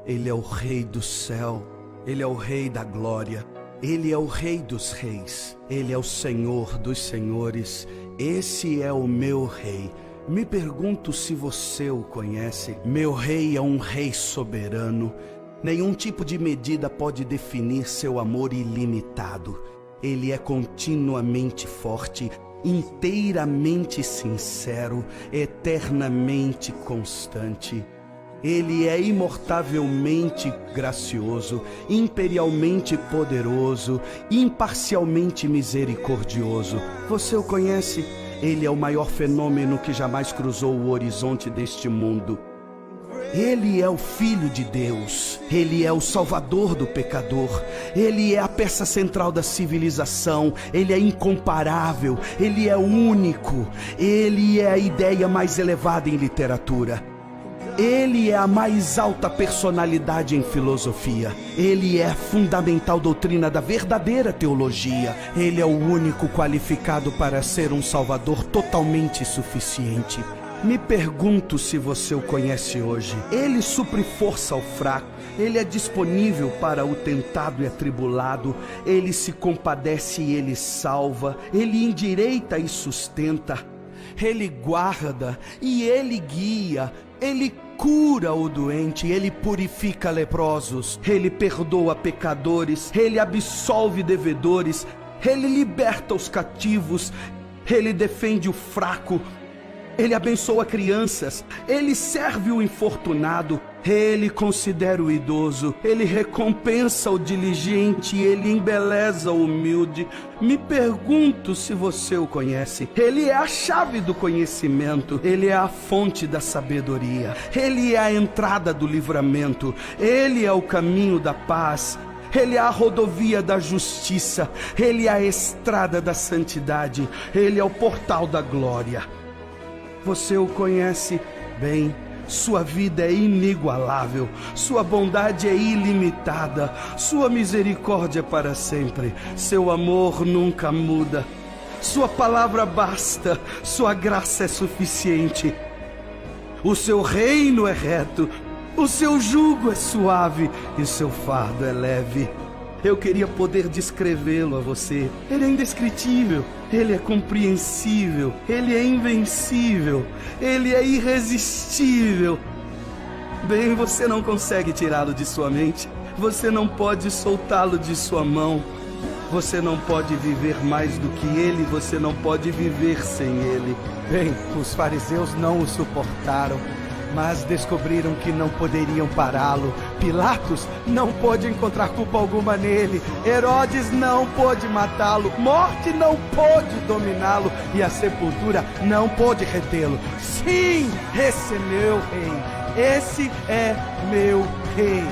Ele é o Rei do céu, Ele é o Rei da glória, Ele é o Rei dos reis, Ele é o Senhor dos senhores, esse é o meu Rei. Me pergunto se você o conhece. Meu Rei é um Rei soberano. Nenhum tipo de medida pode definir seu amor ilimitado. Ele é continuamente forte, inteiramente sincero, eternamente constante. Ele é imortavelmente gracioso, imperialmente poderoso, imparcialmente misericordioso. Você o conhece? Ele é o maior fenômeno que jamais cruzou o horizonte deste mundo. Ele é o Filho de Deus, Ele é o Salvador do pecador, Ele é a peça central da civilização, Ele é incomparável, Ele é único, Ele é a ideia mais elevada em literatura. Ele é a mais alta personalidade em filosofia. Ele é a fundamental doutrina da verdadeira teologia. Ele é o único qualificado para ser um salvador totalmente suficiente. Me pergunto se você o conhece hoje. Ele supre força ao fraco. Ele é disponível para o tentado e atribulado. Ele se compadece e Ele salva. Ele endireita e sustenta. Ele guarda e Ele guia. Ele cura o doente, Ele purifica leprosos, Ele perdoa pecadores, Ele absolve devedores, Ele liberta os cativos, Ele defende o fraco, Ele abençoa crianças, Ele serve o infortunado, Ele considera o idoso, Ele recompensa o diligente, Ele embeleza o humilde. Me pergunto se você o conhece. Ele é a chave do conhecimento, Ele é a fonte da sabedoria, Ele é a entrada do livramento, Ele é o caminho da paz, Ele é a rodovia da justiça, Ele é a estrada da santidade, Ele é o portal da glória. Você o conhece bem, sua vida é inigualável, sua bondade é ilimitada, sua misericórdia é para sempre, seu amor nunca muda, sua palavra basta, sua graça é suficiente, o seu reino é reto, o seu jugo é suave e seu fardo é leve. Eu queria poder descrevê-lo a você. Ele é indescritível, Ele é compreensível, Ele é invencível, Ele é irresistível. Bem, você não consegue tirá-lo de sua mente, você não pode soltá-lo de sua mão. Você não pode viver mais do que Ele, você não pode viver sem Ele. Bem, os fariseus não o suportaram, mas descobriram que não poderiam pará-lo. Pilatos não pôde encontrar culpa alguma nele. Herodes não pôde matá-lo. Morte não pôde dominá-lo. E a sepultura não pôde retê-lo. Sim, esse é meu rei. Esse é meu rei.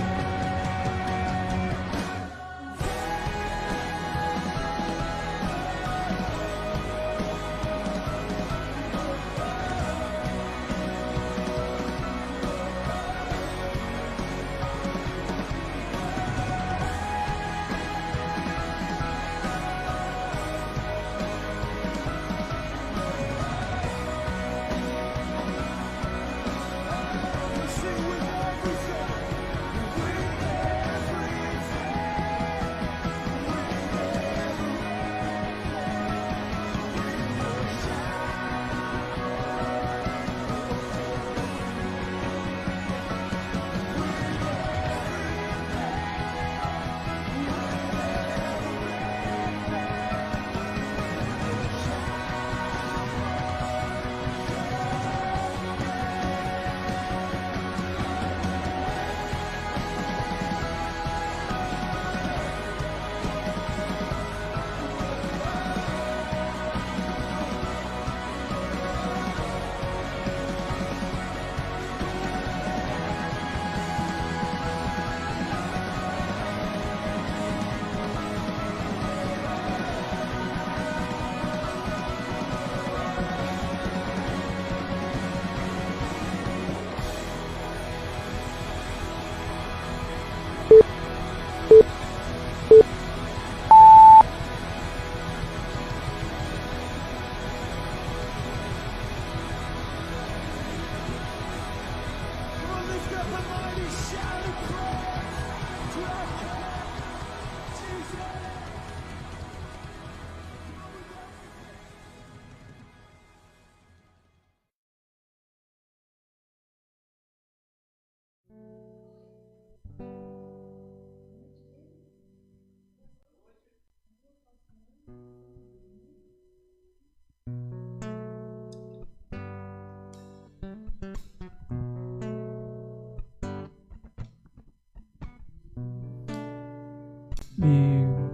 meu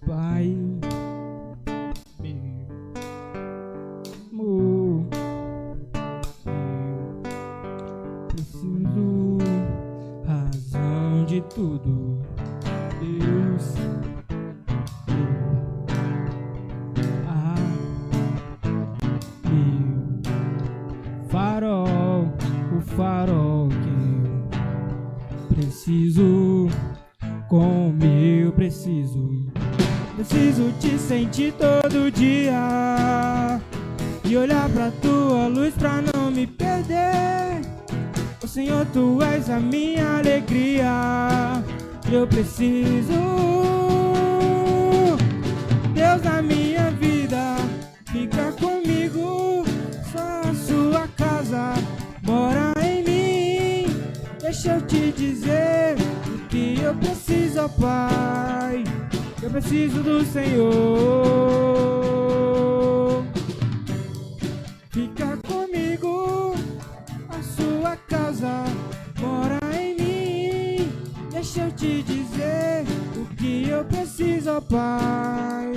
Pai, meu amor, eu preciso, razão de tudo, Deus, meu farol, o farol que eu preciso, como eu preciso te sentir todo dia e olhar pra tua luz pra não me perder. O Senhor, tu és a minha alegria, eu preciso, Deus na minha vida, fica comigo, só a sua casa mora em mim. Deixa eu te dizer o que eu preciso, ó Pai, eu preciso do Senhor. Fica comigo, a sua casa mora em mim. Deixa eu te dizer o que eu preciso, ó Pai,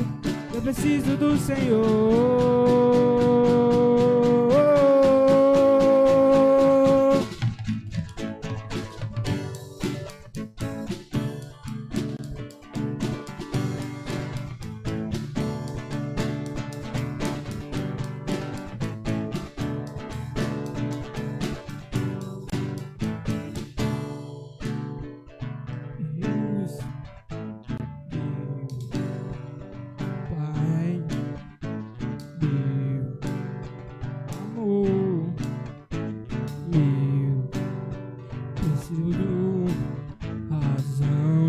eu preciso do Senhor.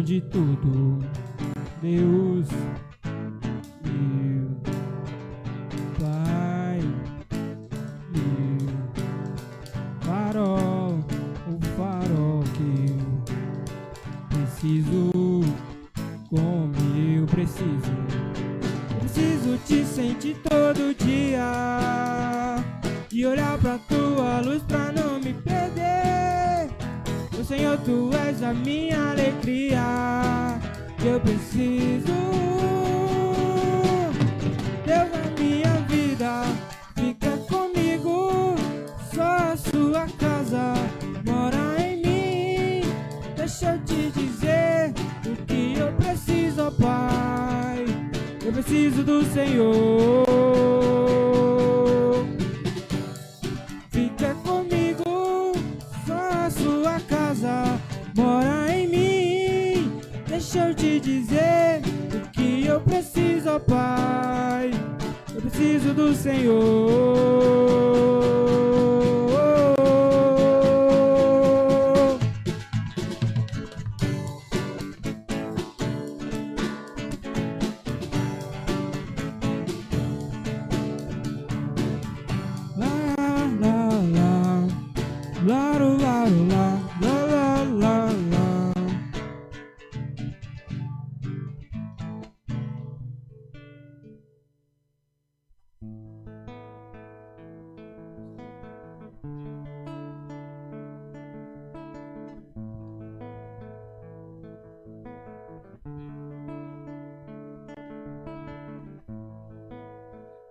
De tudo, Deus, meu Pai, meu farol, o farol que eu preciso, como eu preciso te sentir todo dia e olhar pra tua luz pra não me perder. O Senhor, tu és a minha alegria, eu preciso, Deus na minha vida, fica comigo, só a sua casa mora em mim. Deixa eu te dizer o que eu preciso, ó Pai, eu preciso do Senhor. Fica comigo, só a sua casa mora em mim. Deixa eu te dizer o que eu preciso, ó Pai, eu preciso do Senhor.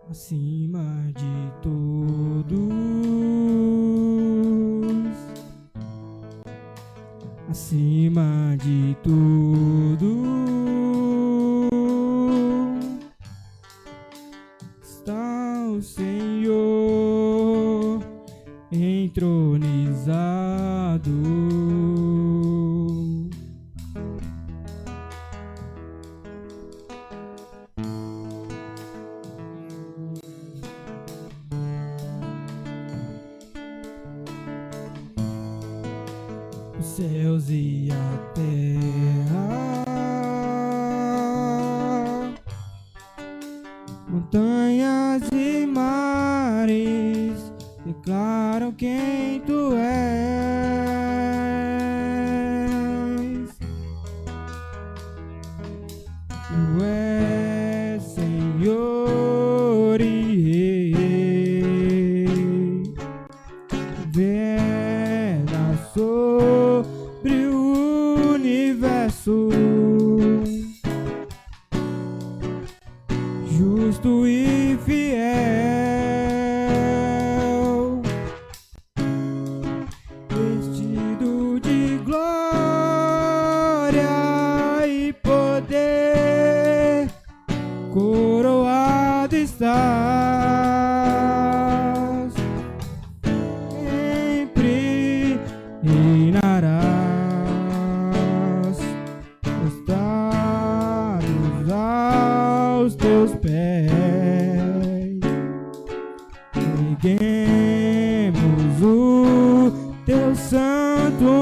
Acima de todos, acima de tudo, está o Senhor entronizado. Os céus e a terra, montanhas e mares declaram quem tu és. Tu és Senhor e Rei, governa sobre o universo.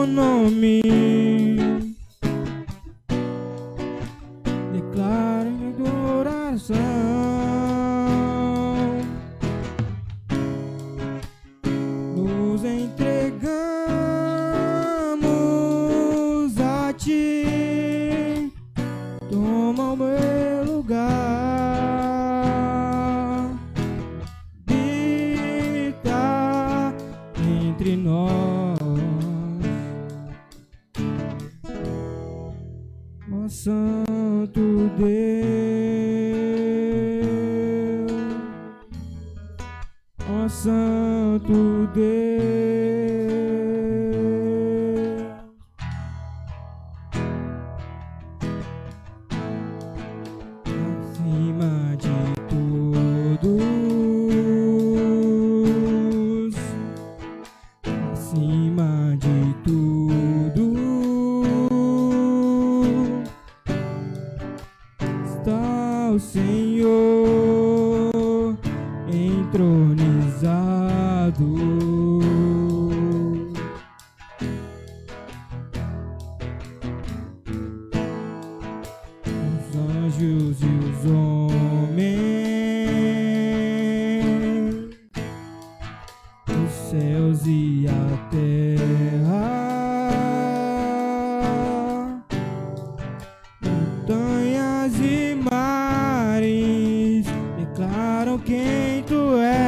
santo nome. Declaro em adoração. Nos entregamos a ti. Toma o meu lugar. Habita entre nós, ó Santo Deus, ó Santo Deus. Acima de todos, acima de tudo, está o Senhor entronizado. Os anjos e os homens, os céus e a terra, montanhas e mares declaram quem tu és.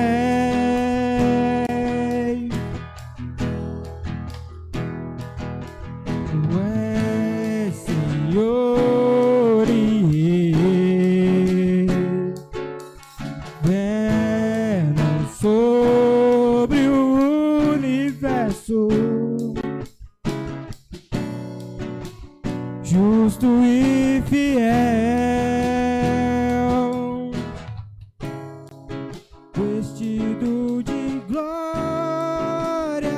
Tu és Senhor e Rei, governa sobre o universo, justo e fiel, vestido de glória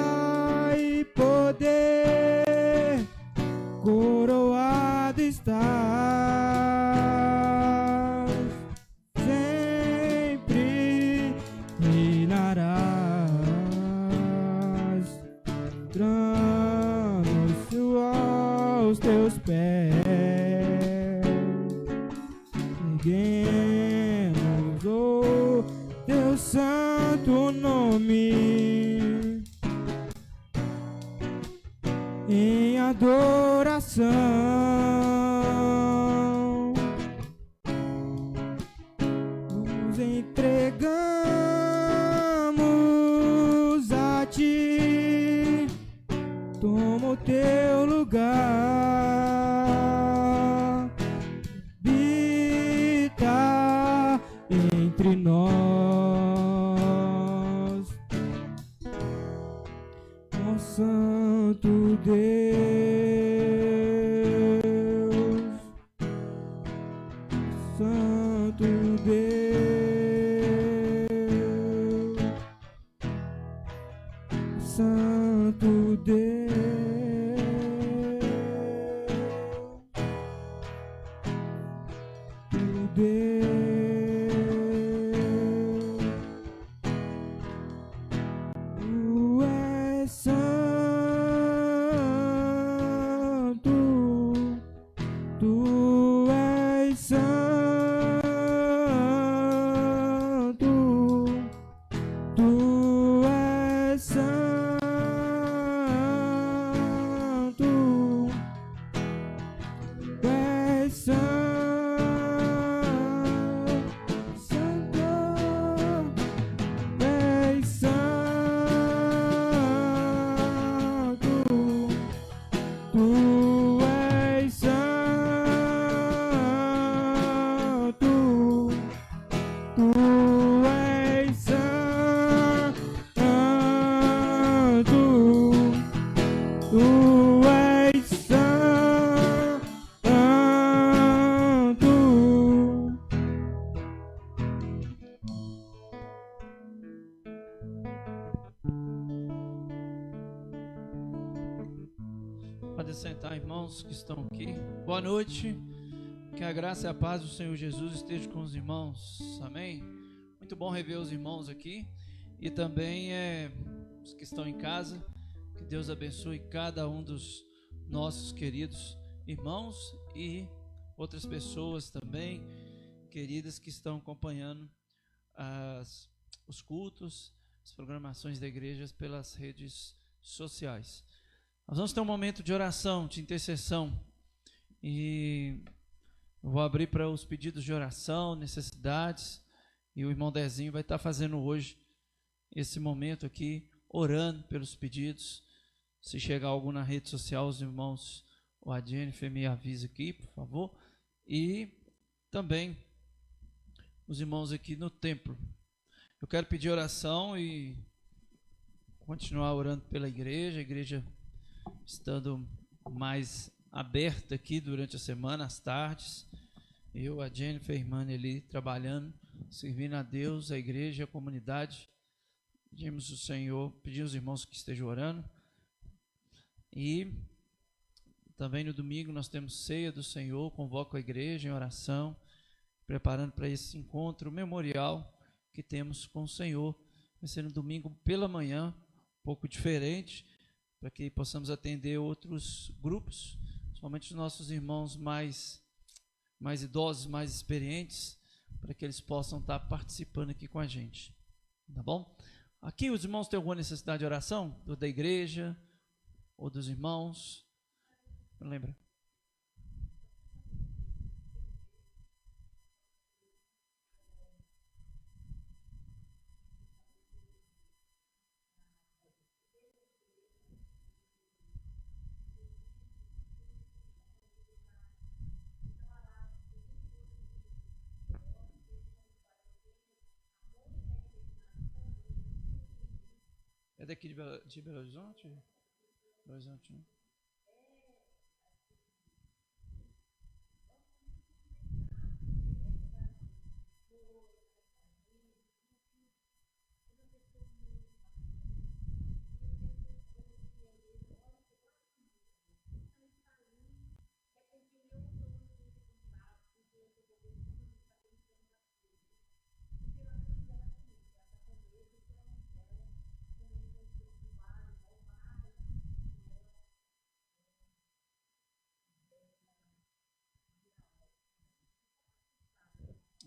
e poder, coroado estás, sempre reinarás, trono aos teus pés, erguemos o teu santo nome em adoração. Nos entregamos a ti. Toma o teu lugar. Habita entre nós, ó Santo Deus, Santo Deus, Santo Deus, Santo Deus. Tu és santo, tu és santo, tu és santo, tu és santo, és santo, tu és santo, tu és santo, tu és santo. Pode sentar, irmãos que estão aqui. Boa noite. Que a graça e a paz do Senhor Jesus esteja com os irmãos. Amém? Muito bom rever os irmãos aqui. E também os que estão em casa. Que Deus abençoe cada um dos nossos queridos irmãos e outras pessoas também, queridas, que estão acompanhando os cultos, as programações da igreja pelas redes sociais. Nós vamos ter um momento de oração, de intercessão, e eu vou abrir para os pedidos de oração, necessidades, e o irmão Dezinho vai estar fazendo hoje esse momento aqui, orando pelos pedidos. Se chegar algum na rede social, os irmãos, ou a Jennifer me avisa aqui, por favor, e também os irmãos aqui no templo. Eu quero pedir oração e continuar orando pela igreja, a igreja estando mais aberta aqui durante a semana, às tardes. Eu, a Jennifer, a irmã ali, trabalhando, servindo a Deus, a igreja, a comunidade. Pedimos ao Senhor, pedimos aos irmãos que estejam orando. E também no domingo nós temos ceia do Senhor, convoco a igreja em oração, preparando para esse encontro memorial que temos com o Senhor. Vai ser no domingo pela manhã, um pouco diferente, para que possamos atender outros grupos, somente os nossos irmãos mais idosos, mais experientes, para que eles possam estar participando aqui com a gente, tá bom? Aqui os irmãos têm alguma necessidade de oração? Ou da igreja, ou dos irmãos? Não lembra? É daqui de Belo Horizonte? Belo Horizonte, né?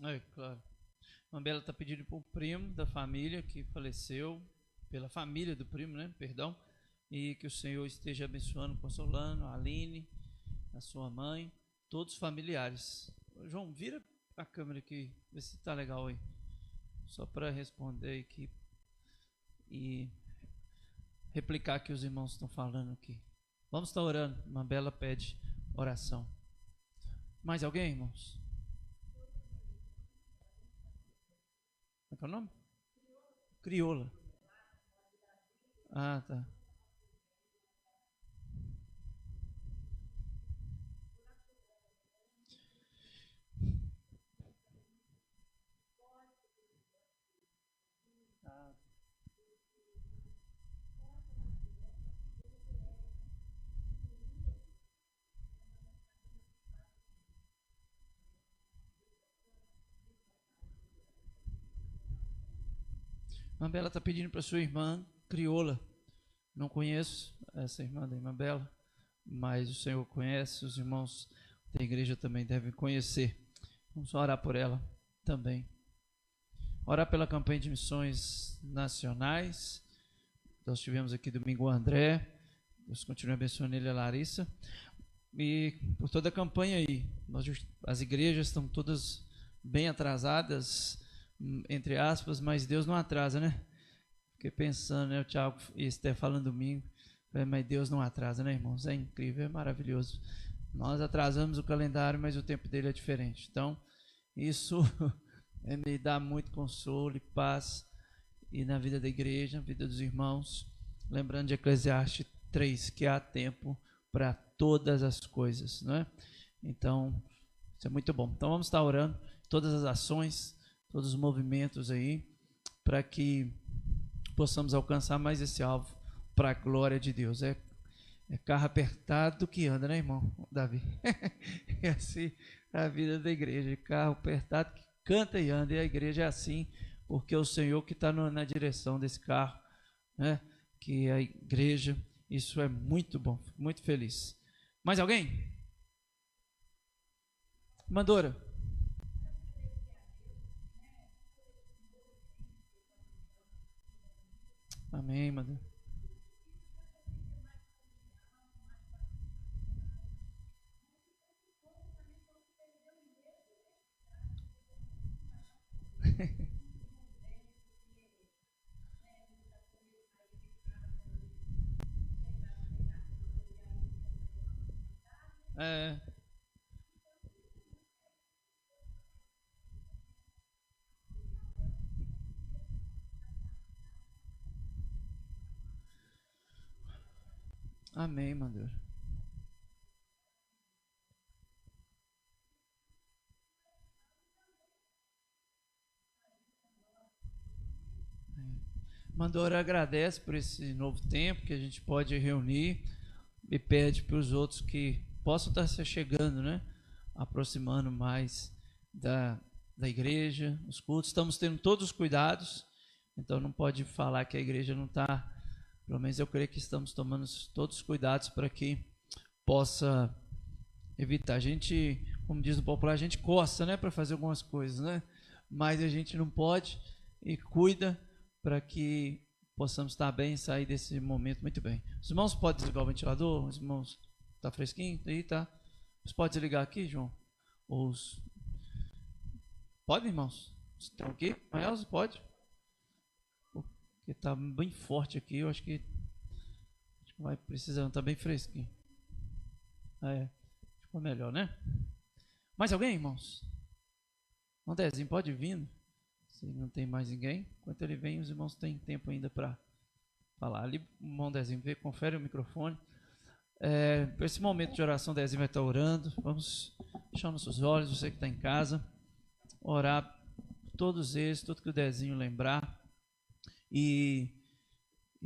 É, claro. A Mambela está pedindo para o primo da família que faleceu, pela família do primo, né? Perdão. E que o Senhor esteja abençoando, consolando a Aline, a sua mãe, todos os familiares. João, vira a câmera aqui, vê se está legal aí. Só para responder aqui e replicar o que os irmãos estão falando aqui. Vamos estar orando. Mambela pede oração. Mais alguém, irmãos? Qual é o nome? Crioula. Ah, tá. Mambela está pedindo para sua irmã Crioula. Não conheço essa irmã da irmã Bela, mas o Senhor conhece, os irmãos da igreja também devem conhecer. Vamos orar por ela também. Orar pela campanha de missões nacionais. Nós tivemos aqui domingo o André, Deus continue abençoando ele e a Larissa. E por toda a campanha aí, as igrejas estão todas bem atrasadas, entre aspas, mas Deus não atrasa, né? Fiquei pensando, né? O Thiago e Esther falando domingo, mas Deus não atrasa, né, irmãos? É incrível, é maravilhoso. Nós atrasamos o calendário, mas o tempo dele é diferente. Então, isso me dá muito consolo e paz e na vida da igreja, na vida dos irmãos. Lembrando de Eclesiastes 3, que há tempo para todas as coisas, não é? Então, isso é muito bom. Então, vamos estar orando todas as ações, todos os movimentos aí, para que possamos alcançar mais esse alvo para a glória de Deus. É carro apertado que anda, né, irmão Davi? É assim a vida da igreja, carro apertado que canta e anda, e a igreja é assim, porque é o Senhor que está na direção desse carro, né? Que a igreja Isso é muito bom, fico muito feliz. Mais alguém? Mandora. Amém, Mandora. Amém, Mandora. Mandora agradece por esse novo tempo que a gente pode reunir e pede para os outros que possam estar se chegando, né? Aproximando mais da igreja, os cultos. Estamos tendo todos os cuidados, então não pode falar que a igreja não está. Pelo menos eu creio que estamos tomando todos os cuidados para que possa evitar. A gente, como diz o popular, a gente coça, né, para fazer algumas coisas, né? Mas a gente não pode e cuida para que possamos estar bem e sair desse momento muito bem. Os irmãos podem desligar o ventilador? Os irmãos, tá fresquinho? Aí tá. Você pode desligar aqui, João? Pode, irmãos? Estão aqui? Maelza, pode? Porque está bem forte aqui, eu acho que vai precisando, está bem fresquinho. Ficou melhor, né? Mais alguém, irmãos? Dezinho, pode vir. Se não tem mais ninguém, enquanto ele vem, os irmãos têm tempo ainda para falar. Ali, Dezinho, confere o microfone. Para esse momento de oração, Dezinho vai estar orando. Vamos fechar nossos olhos, você que está em casa, orar por todos eles, tudo que o Dezinho lembrar. E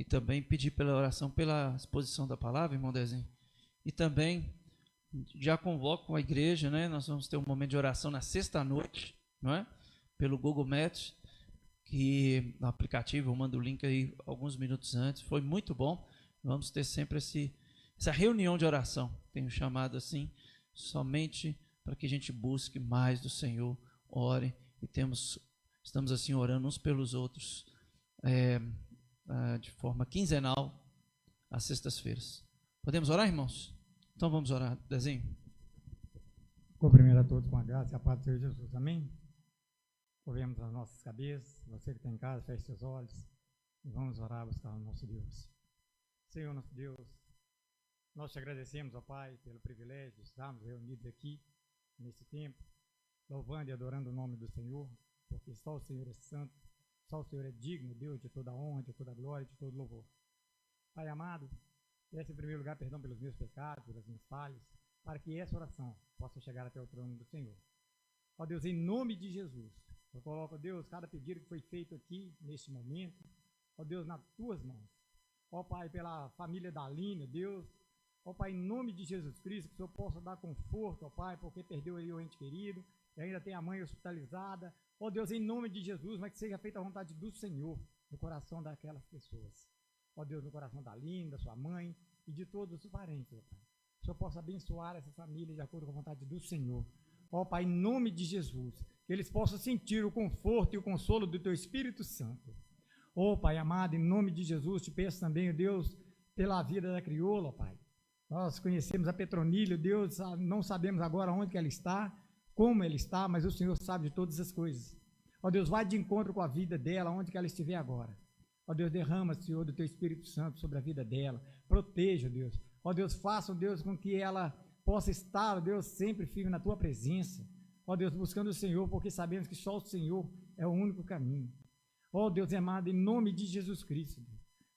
também pedir pela oração, pela exposição da palavra, irmão Dezinho. E também já convoco a igreja, né? Nós vamos ter um momento de oração na sexta-noite, não é? Pelo Google Maps, que no aplicativo, eu mando o link aí alguns minutos antes. Foi muito bom. Vamos ter sempre essa reunião de oração, tenho chamado assim, somente para que a gente busque mais do Senhor, ore e estamos assim orando uns pelos outros. De forma quinzenal às sextas-feiras. Podemos orar, irmãos? Então vamos orar. Dezinho. Cumprimento a todos com a graça e a paz do Senhor Jesus. Amém? Curvemos as nossas cabeças. Você que está em casa, feche seus olhos e vamos orar, buscar o nosso Deus. Senhor, nosso Deus, nós te agradecemos, ó Pai, pelo privilégio de estarmos reunidos aqui nesse tempo, louvando e adorando o nome do Senhor, porque só o Senhor é santo. Só o Senhor é digno, Deus, de toda honra, de toda glória, de todo louvor. Pai amado, peço em primeiro lugar perdão pelos meus pecados, pelas minhas falhas, para que essa oração possa chegar até o trono do Senhor. Ó Deus, em nome de Jesus, eu coloco, Deus, cada pedido que foi feito aqui, neste momento, ó Deus, nas tuas mãos. Ó Pai, pela família da Aline, Deus, ó Pai, em nome de Jesus Cristo, que o Senhor possa dar conforto, ó Pai, porque perdeu aí o ente querido, e ainda tem a mãe hospitalizada. Ó Deus, em nome de Jesus, mas que seja feita a vontade do Senhor no coração daquelas pessoas. Ó Deus, no coração da Linda, sua mãe e de todos os parentes, ó Pai. Que o Senhor possa abençoar essa família de acordo com a vontade do Senhor. Ó Pai, em nome de Jesus, que eles possam sentir o conforto e o consolo do Teu Espírito Santo. Ó Pai amado, em nome de Jesus, te peço também, ó Deus, pela vida da crioula, ó Pai. Nós conhecemos a Petronília, Deus, não sabemos agora onde que ela está, como ela está, mas o Senhor sabe de todas as coisas. Ó Deus, vai de encontro com a vida dela, onde que ela estiver agora. Ó Deus, derrama, Senhor, do Teu Espírito Santo sobre a vida dela. Proteja, Deus. Ó Deus, faça, Deus, com que ela possa estar, Deus, sempre firme na Tua presença. Ó Deus, buscando o Senhor, porque sabemos que só o Senhor é o único caminho. Ó Deus amado, em nome de Jesus Cristo,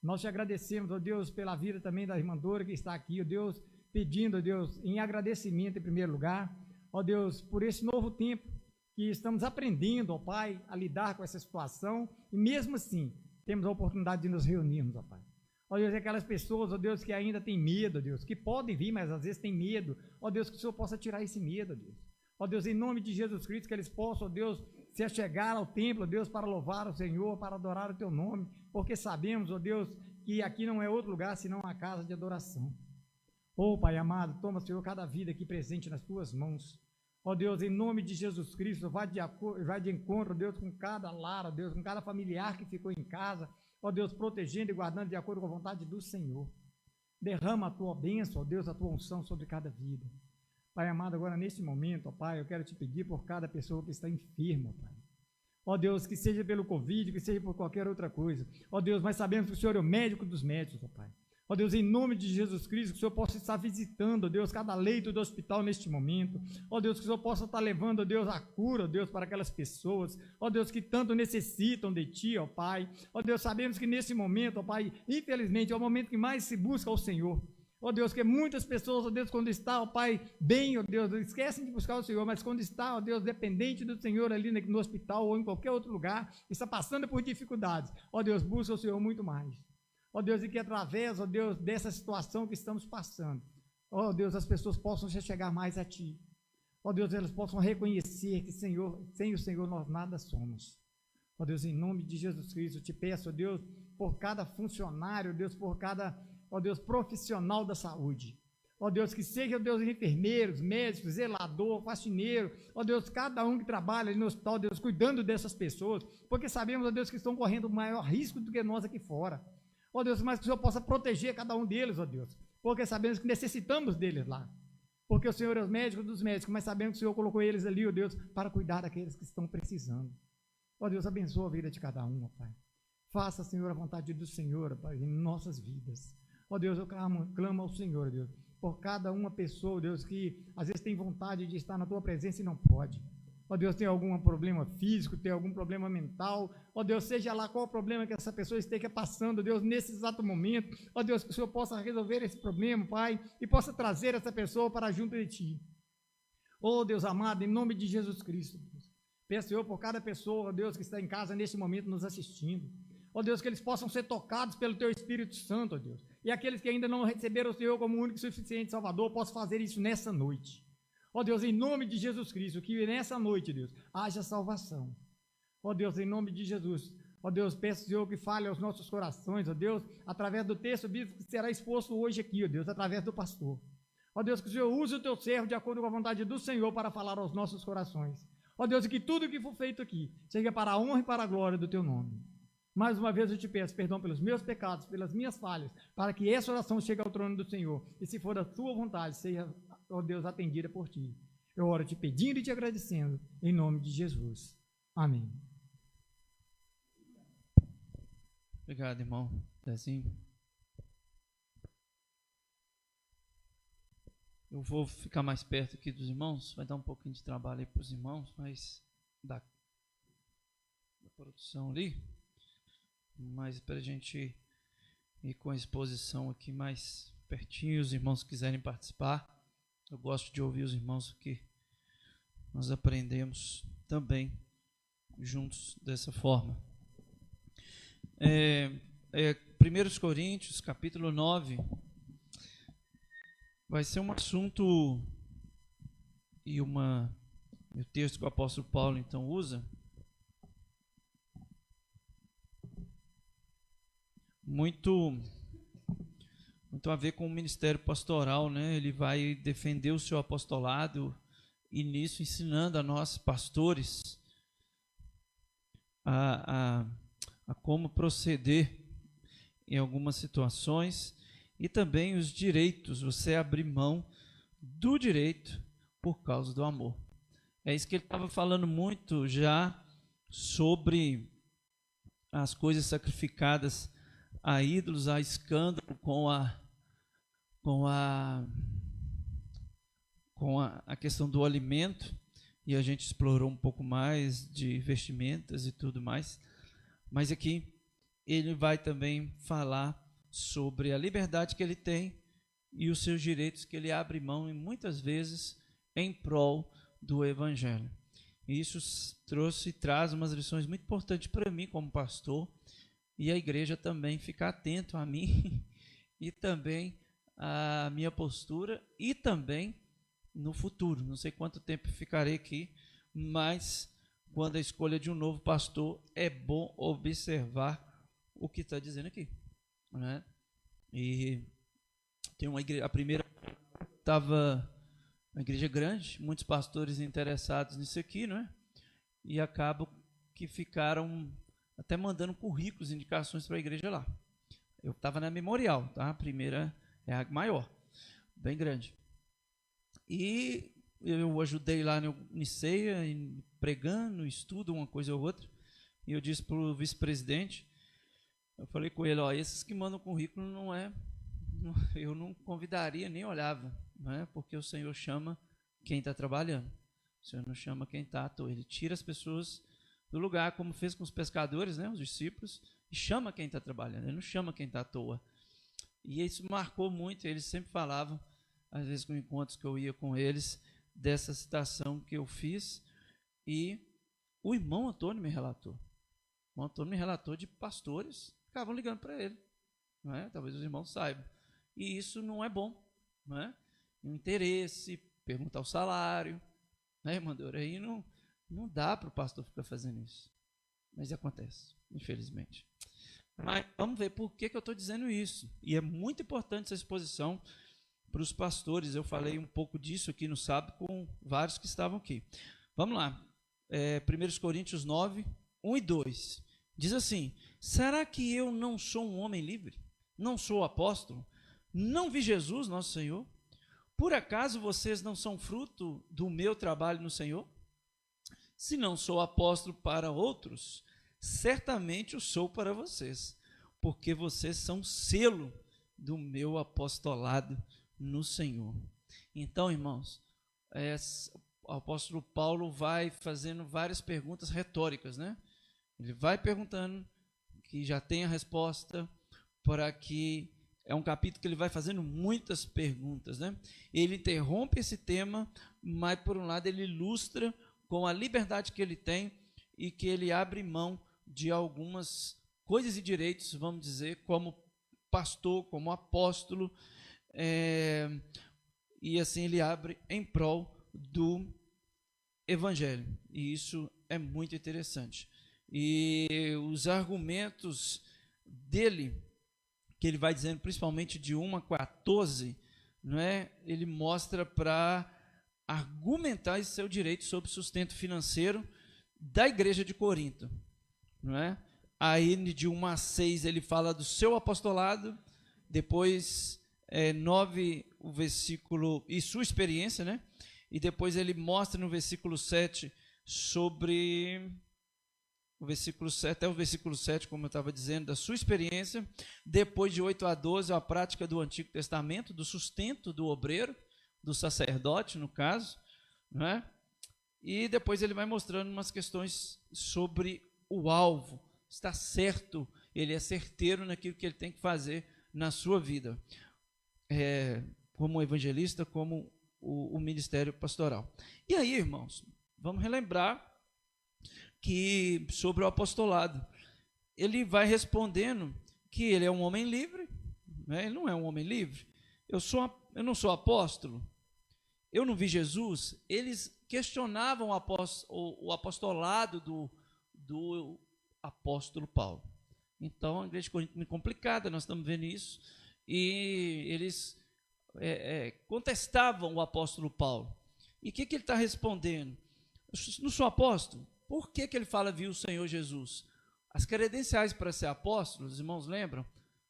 nós te agradecemos, ó Deus, pela vida também da irmã Dora que está aqui, ó Deus, pedindo, ó Deus, em agradecimento em primeiro lugar, ó Deus, por esse novo tempo que estamos aprendendo, ó Pai, a lidar com essa situação, e mesmo assim, temos a oportunidade de nos reunirmos, ó Pai. Ó Deus, aquelas pessoas, ó Deus, que ainda têm medo, ó Deus, que podem vir, mas às vezes têm medo, ó Deus, que o Senhor possa tirar esse medo, ó Deus. Ó Deus, em nome de Jesus Cristo, que eles possam, ó Deus, se achegar ao templo, ó Deus, para louvar o Senhor, para adorar o Teu nome, porque sabemos, ó Deus, que aqui não é outro lugar senão a casa de adoração. Ó Pai amado, toma, Senhor, cada vida aqui presente nas tuas mãos. Ó Deus, em nome de Jesus Cristo, vai de encontro, Deus, com cada lar, ó Deus, com cada familiar que ficou em casa, ó Deus, protegendo e guardando de acordo com a vontade do Senhor. Derrama a tua bênção, ó Deus, a tua unção sobre cada vida. Pai amado, agora neste momento, ó Pai, eu quero te pedir por cada pessoa que está enferma, Pai. Ó Deus, que seja pelo Covid, que seja por qualquer outra coisa. Ó Deus, mas sabemos que o Senhor é o médico dos médicos, ó Pai. Ó Deus, em nome de Jesus Cristo, que o Senhor possa estar visitando, ó Deus, cada leito do hospital neste momento. Ó Deus, que o Senhor possa estar levando, ó Deus, a cura, ó Deus, para aquelas pessoas, ó Deus, que tanto necessitam de Ti, ó Pai. Ó Deus, sabemos que nesse momento, ó Pai, infelizmente, é o momento que mais se busca o Senhor. Ó Deus, que muitas pessoas, ó Deus, quando está, ó Pai, bem, ó Deus, esquecem de buscar o Senhor, mas quando está, ó Deus, dependente do Senhor ali no hospital ou em qualquer outro lugar, está passando por dificuldades, ó Deus, busca o Senhor muito mais. Ó Deus, e que através, ó Deus, dessa situação que estamos passando, ó Deus, as pessoas possam se chegar mais a Ti. Ó Deus, elas possam reconhecer que, Senhor, sem o Senhor nós nada somos. Ó Deus, em nome de Jesus Cristo, eu te peço, ó Deus, por cada funcionário, ó Deus, por cada, ó Deus, profissional da saúde. Ó Deus, que seja, ó Deus, enfermeiros, médicos, zelador, faxineiro, ó Deus, cada um que trabalha ali no hospital, ó Deus, cuidando dessas pessoas, porque sabemos, ó Deus, que estão correndo maior risco do que nós aqui fora. Ó Deus, mas que o Senhor possa proteger cada um deles, ó Deus, porque sabemos que necessitamos deles lá, porque o Senhor é o médico dos médicos, mas sabemos que o Senhor colocou eles ali, ó Deus, para cuidar daqueles que estão precisando. Ó Deus, abençoa a vida de cada um, ó Pai. Faça, Senhor, a vontade do Senhor, ó Pai, em nossas vidas. Ó Deus, eu clamo ao Senhor, ó Deus, por cada uma pessoa, ó Deus, que às vezes tem vontade de estar na Tua presença e não pode. Ó Deus, tem algum problema físico, tem algum problema mental, ó Deus, seja lá qual o problema que essa pessoa esteja passando, ó Deus, nesse exato momento, ó Deus, que o Senhor possa resolver esse problema, Pai, e possa trazer essa pessoa para junto de Ti. Ó Deus amado, em nome de Jesus Cristo, Deus, peço, Senhor, por cada pessoa, ó Deus, que está em casa nesse momento nos assistindo, ó Deus, que eles possam ser tocados pelo Teu Espírito Santo, ó Deus, e aqueles que ainda não receberam o Senhor como único e suficiente Salvador, possam fazer isso nessa noite. Ó Deus, em nome de Jesus Cristo, que nessa noite, Deus, haja salvação. Ó Deus, em nome de Jesus, ó Deus, peço, Senhor, que fale aos nossos corações, ó Deus, através do texto bíblico que será exposto hoje aqui, ó Deus, através do pastor. Ó Deus, que o Senhor use o Teu servo de acordo com a vontade do Senhor para falar aos nossos corações. Ó Deus, e que tudo que for feito aqui seja para a honra e para a glória do Teu nome. Mais uma vez eu te peço perdão pelos meus pecados, pelas minhas falhas, para que essa oração chegue ao trono do Senhor, e se for da Tua vontade, seja, ó Deus, atendida por Ti. Eu oro te pedindo e te agradecendo, em nome de Jesus. Amém. Obrigado, irmão Dezinho. Eu vou ficar mais perto aqui dos irmãos, vai dar um pouquinho de trabalho aí para os irmãos, mas da produção ali, mas para a gente ir com a exposição aqui mais pertinho, os irmãos que quiserem participar, eu gosto de ouvir os irmãos que nós aprendemos também juntos dessa forma. 1 Coríntios, capítulo 9, vai ser um assunto e o texto que o apóstolo Paulo então usa, muito a ver com o ministério pastoral, né? Ele vai defender o seu apostolado e nisso ensinando a nós pastores a como proceder em algumas situações e também os direitos, você abrir mão do direito por causa do amor. É isso que ele estava falando muito já sobre as coisas sacrificadas a ídolos, a escândalo com a questão do alimento, e a gente explorou um pouco mais de vestimentas e tudo mais, mas aqui ele vai também falar sobre a liberdade que ele tem e os seus direitos que ele abre mão, e muitas vezes em prol do Evangelho. E isso traz umas lições muito importantes para mim como pastor, e a igreja também ficar atento a mim e também a minha postura e também no futuro. Não sei quanto tempo ficarei aqui, mas quando a escolha de um novo pastor, é bom observar o que está dizendo aqui. né? E tem uma igreja, a primeira estava uma igreja grande, muitos pastores interessados nisso aqui, né? E acabam que ficaram até mandando currículos, indicações para a igreja lá. Eu estava na Memorial, tá? A primeira é a maior, bem grande. E eu ajudei lá no Niceia, pregando, estudo, uma coisa ou outra. E eu disse para o vice-presidente, eu falei com ele, ó, esses que mandam currículo eu não convidaria, nem olhava, né? Porque o Senhor chama quem está trabalhando. O Senhor não chama quem está à toa. Ele tira as pessoas do lugar, como fez com os pescadores, né, os discípulos, e chama quem está trabalhando. Ele não chama quem está à toa. E isso marcou muito. Eles sempre falavam, às vezes com encontros que eu ia com eles, dessa citação que eu fiz. E o irmão Antônio me relatou. O Antônio me relatou de pastores que ficavam ligando para ele. Não é? Talvez os irmãos saibam. E isso não é bom. Não é? O interesse, perguntar o salário. Né, irmã Dora? Aí não dá para o pastor ficar fazendo isso. Mas acontece, infelizmente. Mas vamos ver por que eu estou dizendo isso. E é muito importante essa exposição para os pastores. Eu falei um pouco disso aqui no sábado com vários que estavam aqui. Vamos lá. 1 Coríntios 9, 1 e 2. Diz assim: será que eu não sou um homem livre? Não sou apóstolo? Não vi Jesus, nosso Senhor? Por acaso vocês não são fruto do meu trabalho no Senhor? Se não sou apóstolo para outros, certamente o sou para vocês, porque vocês são selo do meu apostolado no Senhor. Então, irmãos, o apóstolo Paulo vai fazendo várias perguntas retóricas, né? Ele vai perguntando, que já tem a resposta, para que é um capítulo que ele vai fazendo muitas perguntas, né? Ele interrompe esse tema, mas por um lado ele ilustra com a liberdade que ele tem e que ele abre mão de algumas coisas e direitos, vamos dizer, como pastor, como apóstolo, e assim ele abre em prol do evangelho. E isso é muito interessante. E os argumentos dele, que ele vai dizendo principalmente de 1 a 14, não é? Ele mostra para argumentar esse seu direito sobre o sustento financeiro da igreja de Corinto, não é? Aí de 1 a 6 ele fala do seu apostolado, depois 9 o versículo e sua experiência, né? E depois ele mostra no versículo 7 sobre o versículo 7, até o versículo 7, como eu estava dizendo, da sua experiência. Depois de 8 a 12, a prática do Antigo Testamento, do sustento do obreiro, do sacerdote, no caso, não é? E depois ele vai mostrando umas questões sobre o alvo. Está certo, ele é certeiro naquilo que ele tem que fazer na sua vida, como evangelista, como o ministério pastoral. E aí, irmãos, vamos relembrar que sobre o apostolado, ele vai respondendo que ele é um homem livre, né? Ele não é um homem livre. Eu não sou apóstolo, eu não vi Jesus. Eles questionavam o apostolado do apóstolo Paulo. Então, a igreja de Corinto é muito complicada, nós estamos vendo isso, e eles contestavam o apóstolo Paulo. E o que ele está respondendo? Eu não sou apóstolo? Por que ele fala viu o Senhor Jesus? As credenciais para ser apóstolo, os irmãos lembram?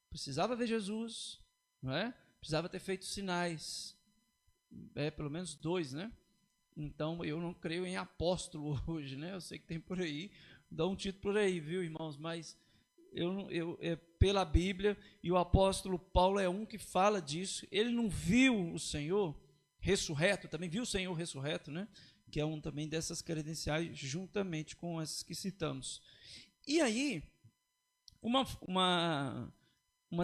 Precisava ver Jesus, não é? Precisava ter feito sinais, pelo menos 2, né? Então, eu não creio em apóstolo hoje, né? Eu sei que tem por aí, dá um título por aí, viu, irmãos? Mas pela Bíblia, e o apóstolo Paulo é um que fala disso. Ele não viu o Senhor ressurreto, também viu o Senhor ressurreto, né? Que é um também dessas credenciais, juntamente com essas que citamos. E aí, uma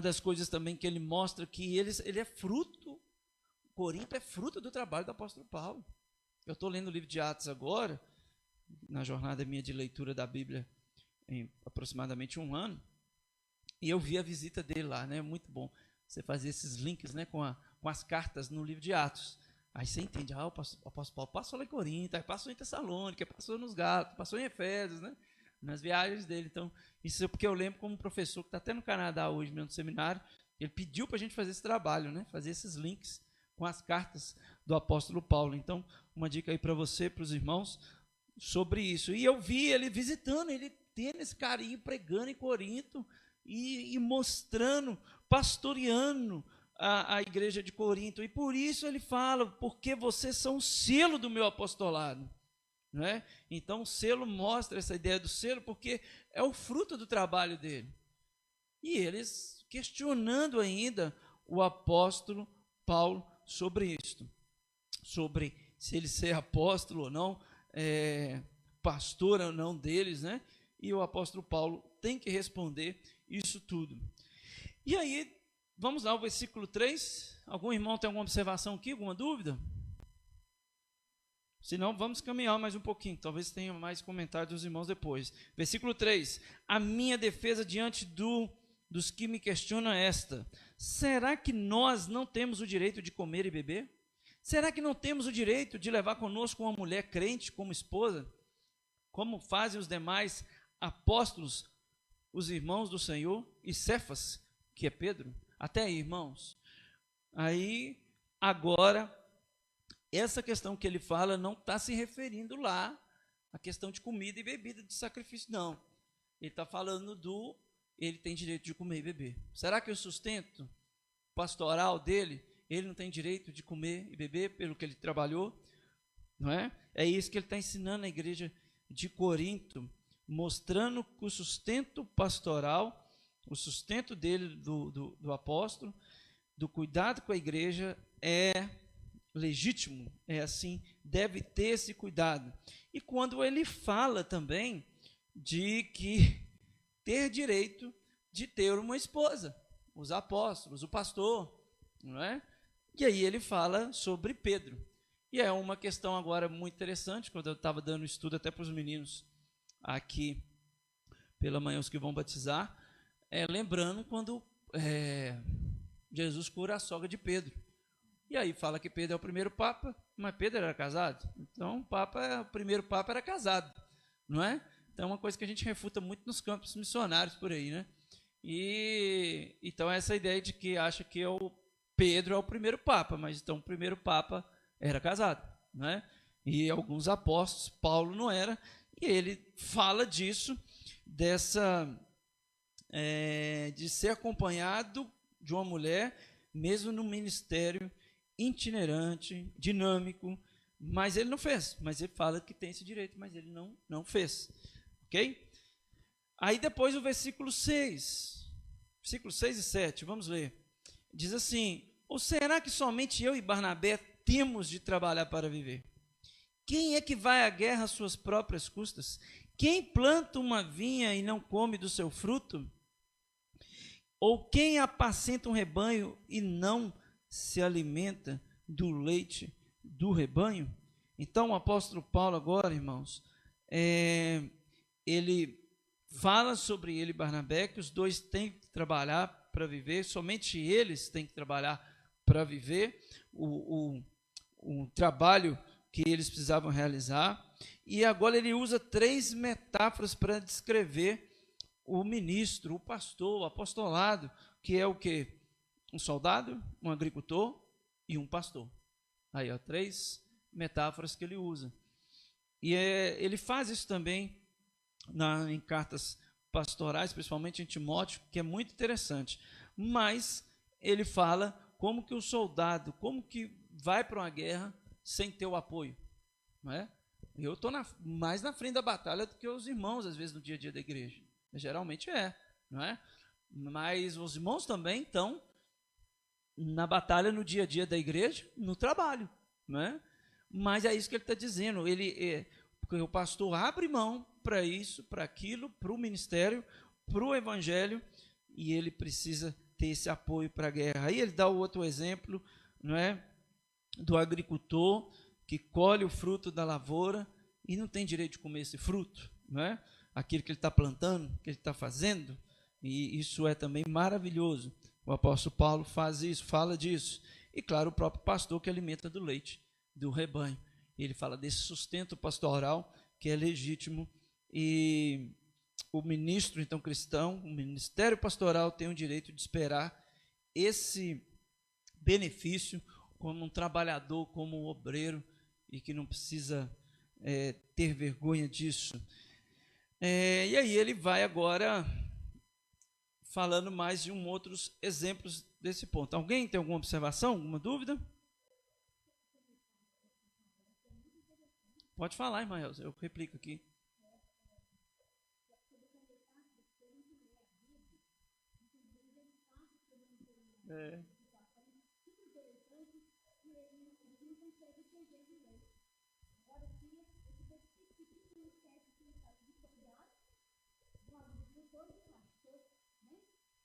das coisas também que ele mostra que ele é fruto, Corinto é fruto do trabalho do apóstolo Paulo. Eu estou lendo o livro de Atos agora, na jornada minha de leitura da Bíblia, em aproximadamente 1 ano, e eu vi a visita dele lá, né? Muito bom você fazer esses links, né, com as cartas no livro de Atos. Aí você entende, o apóstolo Paulo passou lá em Corinto, aí passou em Tessalônica, passou nos Gálatas, passou em Efésios, né? nas viagens dele. Então, isso é porque eu lembro como um professor que está até no Canadá hoje, mesmo no seminário, ele pediu para a gente fazer esse trabalho, né? Fazer esses links com as cartas do apóstolo Paulo. Então, uma dica aí para você, para os irmãos, sobre isso. E eu vi ele visitando, ele tendo esse carinho, pregando em Corinto e mostrando, pastoreando a igreja de Corinto. E por isso ele fala, porque vocês são o selo do meu apostolado. Né? Então o selo mostra essa ideia do selo, porque é o fruto do trabalho dele. E eles questionando ainda o apóstolo Paulo sobre isto, sobre se ele ser apóstolo ou não, pastor ou não deles, né? E o apóstolo Paulo tem que responder isso tudo. E aí, vamos lá, o versículo 3. Algum irmão tem alguma observação aqui, alguma dúvida? Se não, vamos caminhar mais um pouquinho, talvez tenha mais comentários dos irmãos depois. Versículo 3, a minha defesa diante dos que me questionam é esta: será que nós não temos o direito de comer e beber? Será que não temos o direito de levar conosco uma mulher crente como esposa, como fazem os demais apóstolos, os irmãos do Senhor, e Cefas, que é Pedro? Até aí, irmãos. Aí, agora, essa questão que ele fala não está se referindo lá à questão de comida e bebida de sacrifício, não. Ele está falando ele tem direito de comer e beber. Será que o sustento pastoral dele, ele não tem direito de comer e beber pelo que ele trabalhou? Não é? É isso que ele está ensinando na igreja de Corinto, mostrando que o sustento pastoral, o sustento dele, do apóstolo, do cuidado com a igreja, é legítimo, é assim, deve ter esse cuidado. E quando ele fala também de que ter direito de ter uma esposa, os apóstolos, o pastor, não é? E aí ele fala sobre Pedro. E é uma questão agora muito interessante, quando eu estava dando estudo até para os meninos aqui pela manhã, os que vão batizar, lembrando quando Jesus cura a sogra de Pedro. E aí fala que Pedro é o primeiro papa, mas Pedro era casado. Então o primeiro papa era casado, não é? Então é uma coisa que a gente refuta muito nos campos missionários por aí, né? E então essa ideia de que acha que Pedro é o primeiro papa, mas então o primeiro papa era casado, né? E alguns apóstolos, Paulo não era, e ele fala disso, de ser acompanhado de uma mulher, mesmo no ministério itinerante, dinâmico, mas ele não fez. Mas ele fala que tem esse direito, mas ele não fez. Ok? Aí depois o versículo 6 e 7, vamos ler. Diz assim: ou será que somente eu e Barnabé temos de trabalhar para viver? Quem é que vai à guerra às suas próprias custas? Quem planta uma vinha e não come do seu fruto? Ou quem apacenta um rebanho e não se alimenta do leite do rebanho? Então o apóstolo Paulo agora, irmãos, ele fala sobre ele e Barnabé, que os dois têm que trabalhar para viver, somente eles têm que trabalhar para viver o trabalho que eles precisavam realizar. E agora ele usa 3 metáforas para descrever o ministro, o pastor, o apostolado, que é o quê? Um soldado, um agricultor e um pastor. Aí, 3 metáforas que ele usa. E ele faz isso também em cartas pastorais, principalmente em Timóteo, que é muito interessante. Mas ele fala como que o soldado, como que vai para uma guerra sem ter o apoio, não é? Eu estou mais na frente da batalha do que os irmãos, às vezes, no dia a dia da igreja. Geralmente não é? Mas os irmãos também estão na batalha no dia a dia da igreja, no trabalho, não é? Mas é isso que ele está dizendo. Porque o pastor abre mão para isso, para aquilo, para o ministério, para o evangelho, e ele precisa ter esse apoio para a guerra. Aí ele dá o outro exemplo, não é? Do agricultor que colhe o fruto da lavoura e não tem direito de comer esse fruto, não é? Aquilo que ele está plantando, que ele está fazendo, e isso é também maravilhoso. O apóstolo Paulo faz isso, fala disso. E claro, o próprio pastor que alimenta do leite do rebanho. Ele fala desse sustento pastoral que é legítimo e o ministro, então, cristão, o ministério pastoral tem o direito de esperar esse benefício como um trabalhador, como um obreiro, e que não precisa ter vergonha disso. E aí ele vai agora falando mais de outros exemplos desse ponto. Alguém tem alguma observação, alguma dúvida? Pode falar, irmã Elza, eu replico aqui.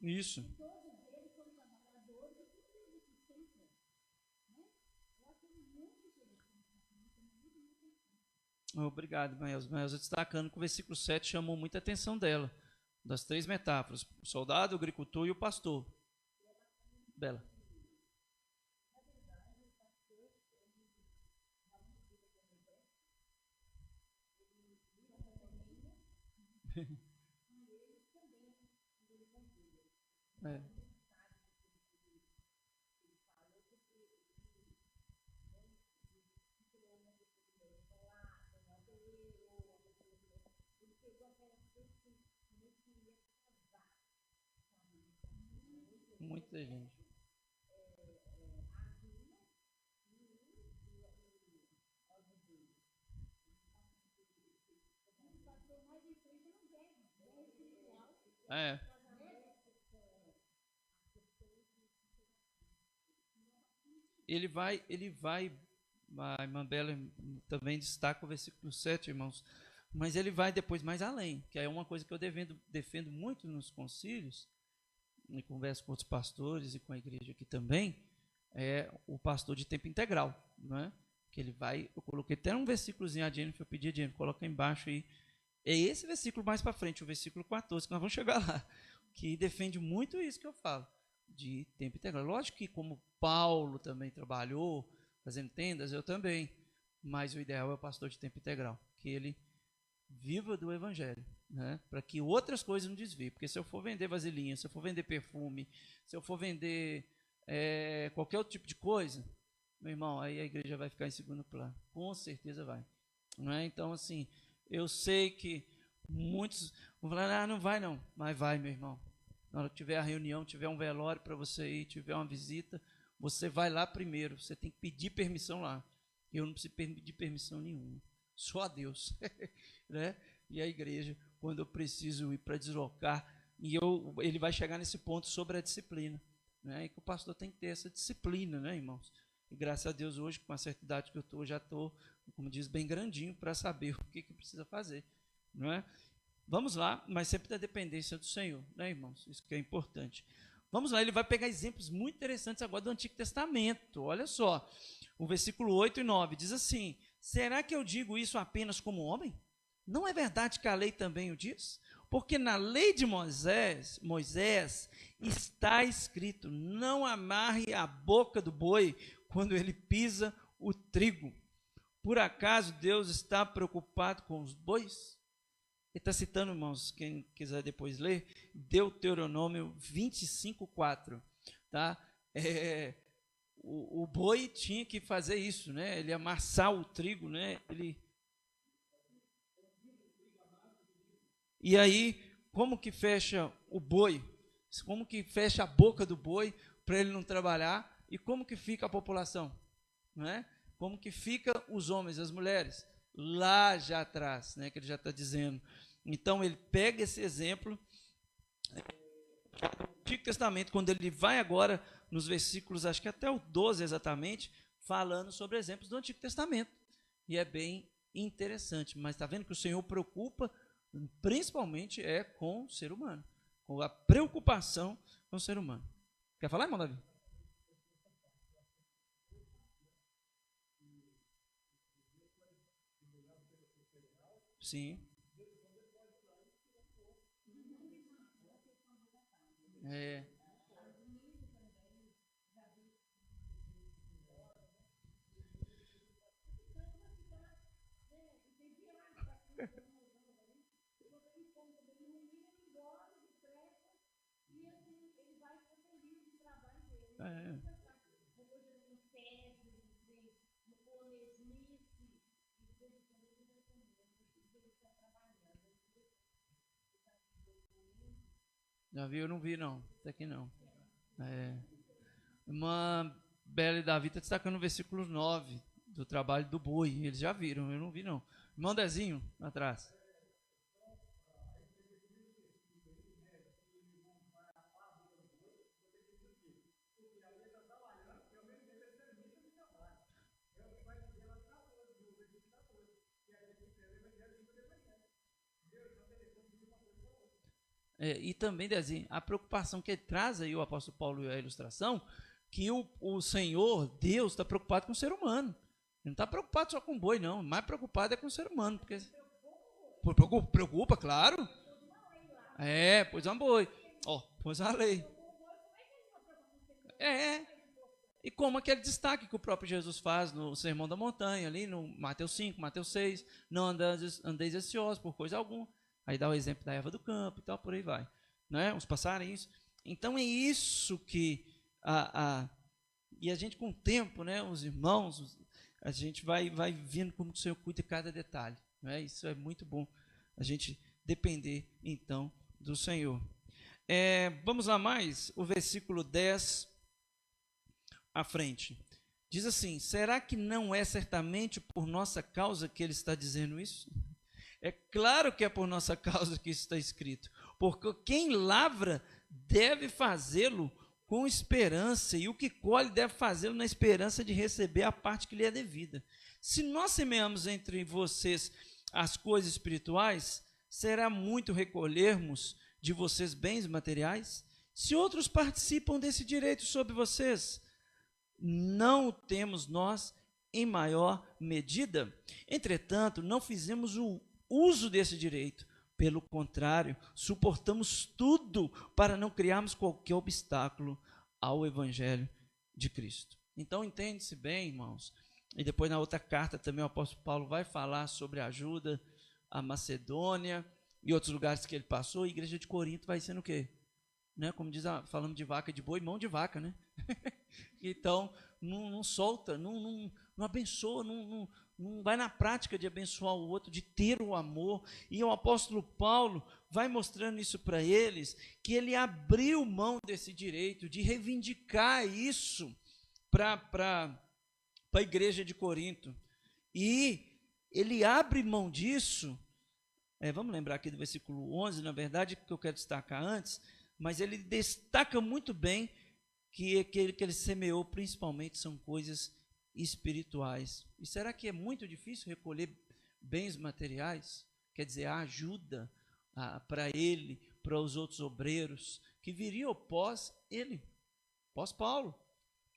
Isso. Obrigado, Maelza. Maelza destacando que o versículo 7 chamou muita atenção dela, das 3 metáforas: o soldado, o agricultor e o pastor. Bela. Muita gente. Ele vai, a irmã Bela também destaca o versículo 7, irmãos, mas ele vai depois mais além, que é uma coisa que eu defendo muito nos concílios, e converso com outros pastores e com a igreja aqui também, é o pastor de tempo integral, não é? Que ele vai, eu coloquei até um versículozinho, a Jennifer, eu pedi a Jennifer, coloca embaixo aí, é esse versículo mais para frente, o versículo 14, que nós vamos chegar lá, que defende muito isso que eu falo, de tempo integral. Lógico que como Paulo também trabalhou, fazendo tendas, eu também, mas o ideal é o pastor de tempo integral, que ele viva do evangelho, né? Para que outras coisas não desviem, porque se eu for vender vasilhinha, se eu for vender perfume, se eu for vender qualquer outro tipo de coisa, meu irmão, aí a igreja vai ficar em segundo plano, com certeza vai, não é? Então, assim, eu sei que muitos vão falar, não vai não, mas vai, meu irmão. Na hora que tiver a reunião, tiver um velório para você ir, tiver uma visita, você vai lá primeiro, você tem que pedir permissão lá. Eu não preciso pedir permissão nenhuma, só a Deus, né? E a igreja, quando eu preciso ir para deslocar, ele vai chegar nesse ponto sobre a disciplina, né? E que o pastor tem que ter essa disciplina, né, irmãos? E graças a Deus hoje, com a certa idade que eu estou, já estou, como diz, bem grandinho para saber o que precisa fazer, não é? Vamos lá, mas sempre da dependência do Senhor, né, irmãos? Isso que é importante. Vamos lá, ele vai pegar exemplos muito interessantes agora do Antigo Testamento. Olha só, o versículo 8 e 9 diz assim: será que eu digo isso apenas como homem? Não é verdade que a lei também o diz? Porque na lei de Moisés está escrito: não amarre a boca do boi quando ele pisa o trigo. Por acaso Deus está preocupado com os bois? Ele está citando, irmãos, quem quiser depois ler, Deuteronômio 25:4, tá? O boi tinha que fazer isso, né? Ele amassar o trigo, né? E aí, como que fecha o boi? Como que fecha a boca do boi para ele não trabalhar? E como que fica a população? Não é? Como que fica os homens, as mulheres? Lá já atrás, né, que ele já está dizendo. Então, ele pega esse exemplo do Antigo Testamento, quando ele vai agora nos versículos, acho que até o 12 exatamente, falando sobre exemplos do Antigo Testamento. E é bem interessante, mas está vendo que o Senhor preocupa, principalmente com o ser humano, com a preocupação com o ser humano. Quer falar, irmão Davi? Sim. Já viu? Eu não vi, não. Até aqui não. Irmã Bela e Davi está destacando o versículo 9 do trabalho do boi. Eles já viram, eu não vi, não. Irmão Dezinho, atrás. E também, Dezinho, a preocupação que ele traz aí, o apóstolo Paulo e a ilustração, que o Senhor, Deus, está preocupado com o ser humano. Ele não está preocupado só com o boi, não. Mais preocupado é com o ser humano. Porque preocupa, claro. Pois é um boi. Pois é uma lei. E como aquele destaque que o próprio Jesus faz no Sermão da Montanha, ali no Mateus 5, Mateus 6, não andeis ansiosos por coisa alguma. Aí dá o exemplo da erva do campo e tal, por aí vai. Né? Os passarinhos. Então é isso que... E a gente com o tempo, né, os irmãos, a gente vai vendo como o Senhor cuida de cada detalhe. Né? Isso é muito bom, a gente depender, então, do Senhor. Vamos lá mais, o versículo 10 à frente. Diz assim, será que não é certamente por nossa causa que ele está dizendo isso? É claro que é por nossa causa que isso está escrito, porque quem lavra deve fazê-lo com esperança, e o que colhe deve fazê-lo na esperança de receber a parte que lhe é devida. Se nós semeamos entre vocês as coisas espirituais, será muito recolhermos de vocês bens materiais? Se outros participam desse direito sobre vocês, não o temos nós em maior medida? Entretanto, não fizemos o uso desse direito. Pelo contrário, suportamos tudo para não criarmos qualquer obstáculo ao Evangelho de Cristo. Então, entende-se bem, irmãos. E depois, na outra carta, também o apóstolo Paulo vai falar sobre a ajuda à Macedônia e outros lugares que ele passou. A igreja de Corinto vai sendo o quê? Né? Como diz, falamos de vaca de boi, mão de vaca, né? Então, não solta, não abençoa, não vai na prática de abençoar o outro, de ter o amor. E o apóstolo Paulo vai mostrando isso para eles, que ele abriu mão desse direito, de reivindicar isso para a igreja de Corinto. E ele abre mão disso, vamos lembrar aqui do versículo 11, na verdade, que eu quero destacar antes, mas ele destaca muito bem que aquele que ele semeou principalmente são coisas espirituais. E será que é muito difícil recolher bens materiais? Quer dizer, a ajuda para ele, para os outros obreiros que viriam pós ele, pós Paulo.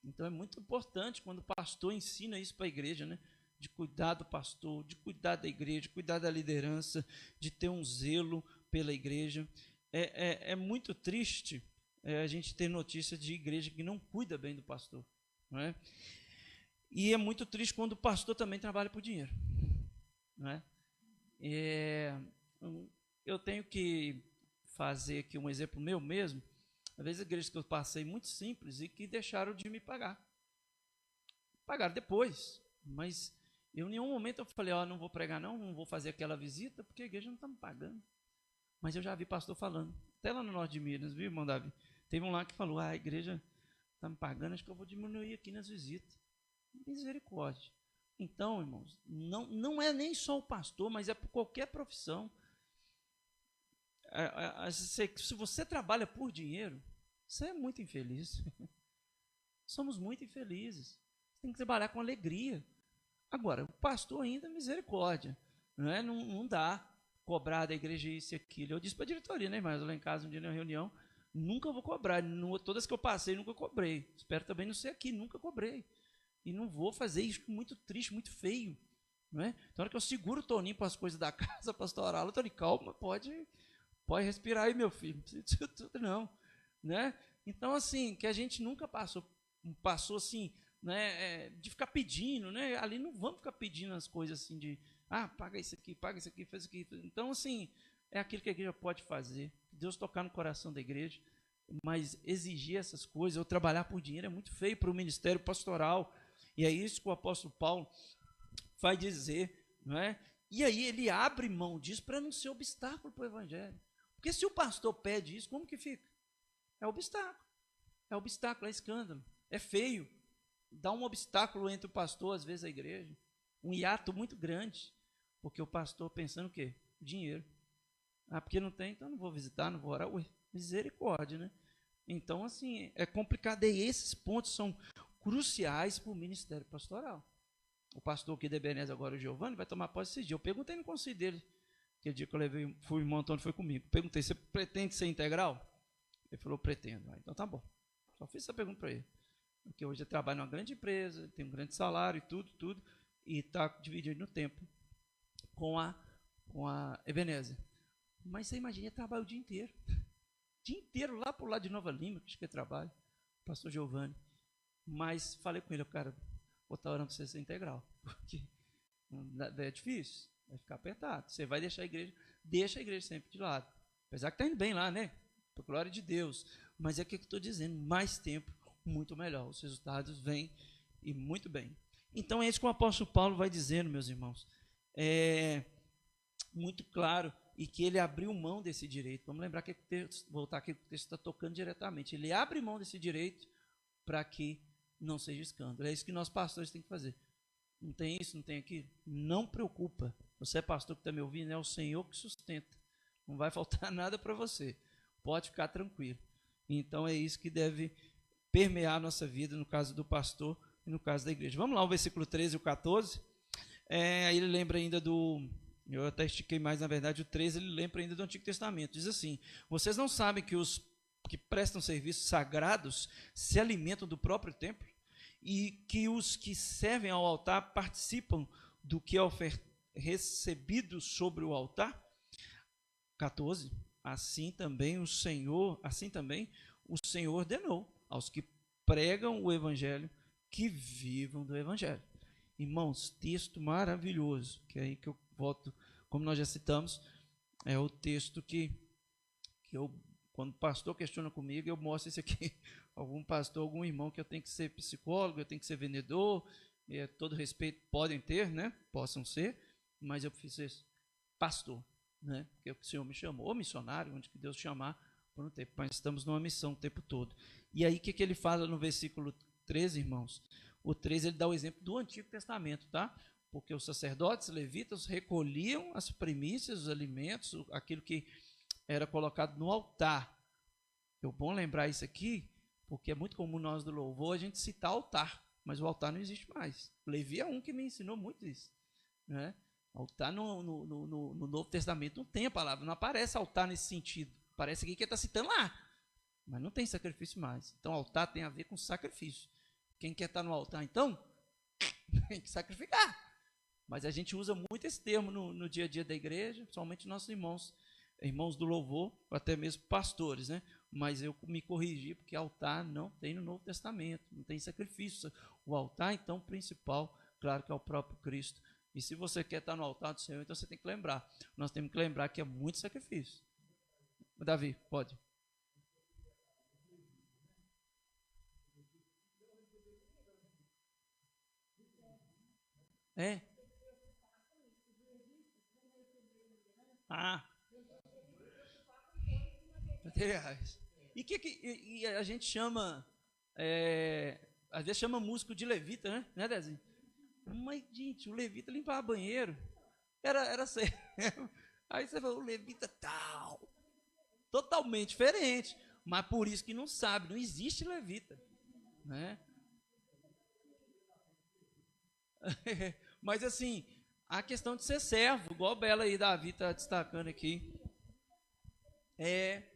Então é muito importante quando o pastor ensina isso para a igreja, né? De cuidar do pastor, de cuidar da igreja, de cuidar da liderança, de ter um zelo pela igreja. É muito triste a gente ter notícia de igreja que não cuida bem do pastor, não é? E é muito triste quando o pastor também trabalha por dinheiro, não é? Eu tenho que fazer aqui um exemplo meu mesmo. Às vezes igrejas que eu passei muito simples e que deixaram de me pagar. Pagaram depois, mas eu em nenhum momento eu falei, não vou pregar não vou fazer aquela visita, porque a igreja não está me pagando. Mas eu já vi pastor falando, até lá no norte de Minas, viu, irmão Davi? Teve um lá que falou, a igreja está me pagando, acho que eu vou diminuir aqui nas visitas. Misericórdia. Então, irmãos, não é nem só o pastor, mas é por qualquer profissão. Se você trabalha por dinheiro, você é muito infeliz. Somos muito infelizes. Você tem que trabalhar com alegria. Agora, o pastor ainda, misericórdia. Não dá cobrar da igreja isso e aquilo. Eu disse para a diretoria, né, mas lá em casa, um dia na reunião, nunca vou cobrar. Todas que eu passei, nunca cobrei. Espero também não ser aqui, nunca cobrei. E não vou fazer isso muito triste, muito feio. Não é? Então, na hora que eu seguro o Toninho para as coisas da casa pastoral, o Toninho, calma, pode respirar aí, meu filho. Não precisa disso tudo, não. Né? Então, assim, que a gente nunca passou assim, né, de ficar pedindo, né? Ali não vamos ficar pedindo as coisas assim de, paga isso aqui, faz isso aqui. Então, assim, é aquilo que a igreja pode fazer. Deus tocar no coração da igreja, Mas exigir essas coisas, ou trabalhar por dinheiro, é muito feio para o ministério pastoral. E é isso que o apóstolo Paulo vai dizer, não é? E aí ele abre mão disso para não ser obstáculo para o evangelho. Porque se o pastor pede isso, como que fica? É obstáculo. É obstáculo, é escândalo. É feio. Dá um obstáculo entre o pastor, às vezes, a igreja. Um hiato muito grande. Porque o pastor pensando o quê? Dinheiro. Ah, porque não tem, então não vou visitar, não vou orar. Ué, misericórdia, né? Então, assim, é complicado. E esses pontos são cruciais para o ministério pastoral. O pastor aqui de Ebenezer agora, o Giovanni, vai tomar posse esse dia. Eu perguntei no conselho dele, aquele dia que eu levei, o irmão Antônio foi comigo. Perguntei, você pretende ser integral? Ele falou, pretendo. Ah, então tá bom. Só fiz essa pergunta para ele. Porque hoje ele trabalha numa grande empresa, tem um grande salário e tudo, e está dividindo no tempo com a Ebenezer. Mas você imagina, ele trabalha o dia inteiro. O dia inteiro lá para o lado de Nova Lima, que ele trabalha, pastor Giovanni. Mas falei com ele, cara, vou estar orando para você ser integral, porque é difícil, vai ficar apertado. Você vai deixar a igreja sempre de lado. Apesar que está indo bem lá, né? Por glória de Deus. Mas é o que eu estou dizendo, mais tempo, muito melhor. Os resultados vêm e muito bem. Então é isso que o apóstolo Paulo vai dizendo, meus irmãos. É muito claro, e que ele abriu mão desse direito. Vamos lembrar que o texto, voltar aqui, o texto está tocando diretamente. Ele abre mão desse direito para que não seja escândalo. É isso que nós pastores temos que fazer. Não tem isso, não tem aquilo? Não preocupa. Você é pastor que está me ouvindo, é o Senhor que sustenta. Não vai faltar nada para você. Pode ficar tranquilo. Então é isso que deve permear a nossa vida, no caso do pastor e no caso da igreja. Vamos lá, o versículo 13 e o 14. Aí ele lembra ainda eu até estiquei mais, na verdade, o 13, ele lembra ainda do Antigo Testamento. Diz assim, vocês não sabem que os que prestam serviços sagrados se alimentam do próprio templo? E que os que servem ao altar participam do que é recebido sobre o altar? 14. Assim também o Senhor ordenou aos que pregam o evangelho que vivam do evangelho. Irmãos, texto maravilhoso, que é aí que eu volto, como nós já citamos, é o texto que eu, quando o pastor questiona comigo, eu mostro isso aqui, algum pastor, algum irmão, que eu tenho que ser psicólogo, eu tenho que ser vendedor, todo respeito podem ter, né? Possam ser, mas eu preciso ser pastor, né? Porque o Senhor me chamou, ou missionário, onde que Deus chamar por um tempo, mas estamos numa missão o tempo todo. E aí o que ele fala no versículo 13, irmãos? O 13 ele dá o exemplo do Antigo Testamento, tá? Porque os sacerdotes levitas recolhiam as primícias, os alimentos, aquilo que era colocado no altar. É bom lembrar isso aqui, porque é muito comum nós do louvor a gente citar altar, mas o altar não existe mais. Levi é um que me ensinou muito isso, né? Altar no Novo Testamento não tem a palavra, não aparece altar nesse sentido. Parece aqui que ele está citando lá, mas não tem sacrifício mais. Então altar tem a ver com sacrifício. Quem quer estar no altar, então, tem que sacrificar. Mas a gente usa muito esse termo no dia a dia da igreja, principalmente nossos irmãos do louvor, ou até mesmo pastores, né? Mas eu me corrigi, porque altar não tem no Novo Testamento, não tem sacrifício. O altar, então, principal, claro que é o próprio Cristo. E se você quer estar no altar do Senhor, então você tem que lembrar. Nós temos que lembrar que é muito sacrifício. Davi, pode. Materiais. E a gente chama, às vezes chama músico de levita, né, Dezinho? Mas, gente, o levita limpava banheiro. Era sério. Aí você falou, o levita tal. Totalmente diferente. Mas por isso que não sabe, não existe levita, né? Mas assim, a questão de ser servo, igual a Bela e Davi está destacando aqui, isso.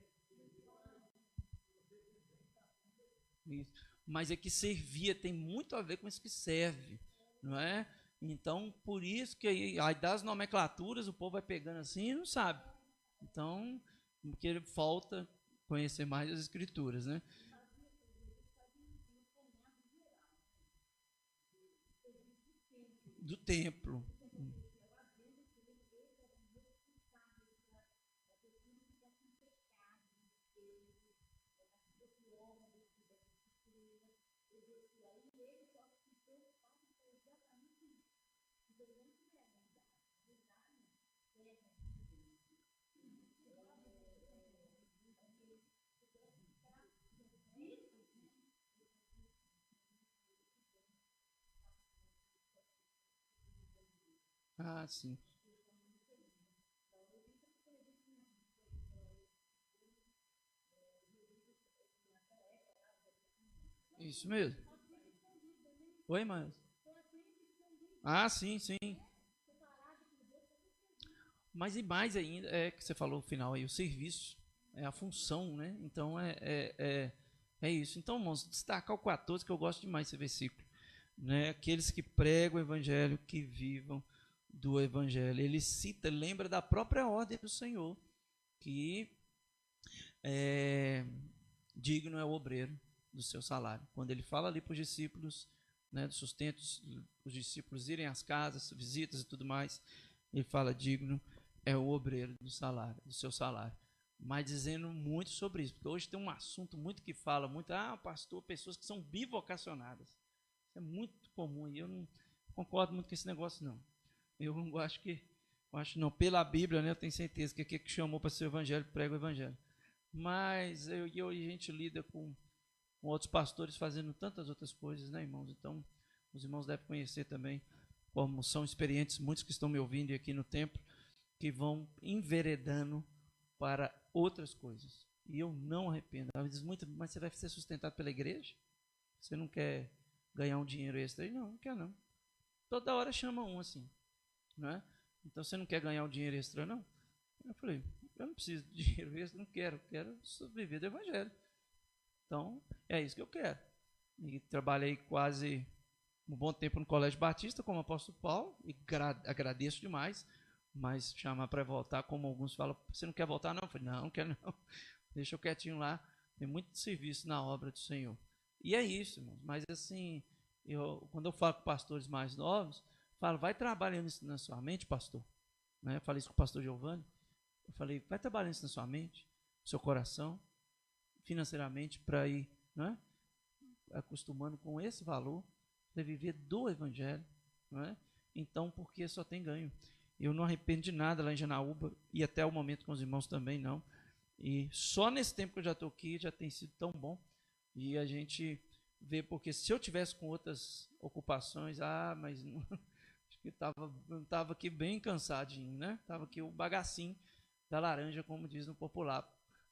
Mas é que servia, tem muito a ver com isso que serve, não é? Então, por isso que aí das nomenclaturas o povo vai pegando assim e não sabe. Então, porque falta conhecer mais as escrituras, né? Do templo. Ah, sim. Isso mesmo. Oi, mas. Ah, sim, sim. Mas e mais ainda, é que você falou no final aí, o serviço, é a função, né? Então é isso. Então, irmãos, destacar o 14, que eu gosto demais desse versículo, né? Aqueles que pregam o evangelho, que vivam do evangelho. Ele cita, lembra da própria ordem do Senhor, que é, digno é o obreiro do seu salário. Quando ele fala ali para os discípulos, né, do sustento, os discípulos irem às casas, visitas e tudo mais, ele fala digno é o obreiro do salário, do seu salário. Mas dizendo muito sobre isso, porque hoje tem um assunto muito que fala muito, pastor, pessoas que são bivocacionadas. Isso é muito comum e eu não concordo muito com esse negócio, não. Eu não acho que, não, pela Bíblia, né, eu tenho certeza que aquele que chamou para ser o evangelho, prega o evangelho. Mas a gente lida com outros pastores fazendo tantas outras coisas, né, irmãos? Então, os irmãos devem conhecer também, como são experientes, muitos que estão me ouvindo aqui no templo, que vão enveredando para outras coisas. E eu não arrependo. Ela diz muito, mas você vai ser sustentado pela igreja? Você não quer ganhar um dinheiro extra aí? Não, não quer não. Toda hora chama um assim, não é? Então você não quer ganhar um dinheiro extra, não? Eu falei, eu não preciso de dinheiro extra, não quero viver do evangelho. Então, é isso que eu quero. E trabalhei quase um bom tempo no Colégio Batista como apóstolo Paulo, e agradeço demais, mas chamar para voltar, como alguns falam, você não quer voltar não? Eu falei, não quero não, deixa eu quietinho lá, tem muito serviço na obra do Senhor. E é isso, irmãos, mas assim, quando eu falo com pastores mais novos, falo, vai trabalhando isso na sua mente, pastor, né? Eu falei isso com o pastor Giovanni, eu falei, vai trabalhando isso na sua mente, no seu coração, financeiramente, para ir, não é? Acostumando com esse valor, para viver do evangelho, não é? Então, porque só tem ganho. Eu não arrependo de nada lá em Janaúba, e até o momento com os irmãos também não. E só nesse tempo que eu já estou aqui, já tem sido tão bom. E a gente vê, porque se eu tivesse com outras ocupações, mas não, acho que estava aqui bem cansadinho, né? Estava aqui o bagacinho da laranja, como diz no popular,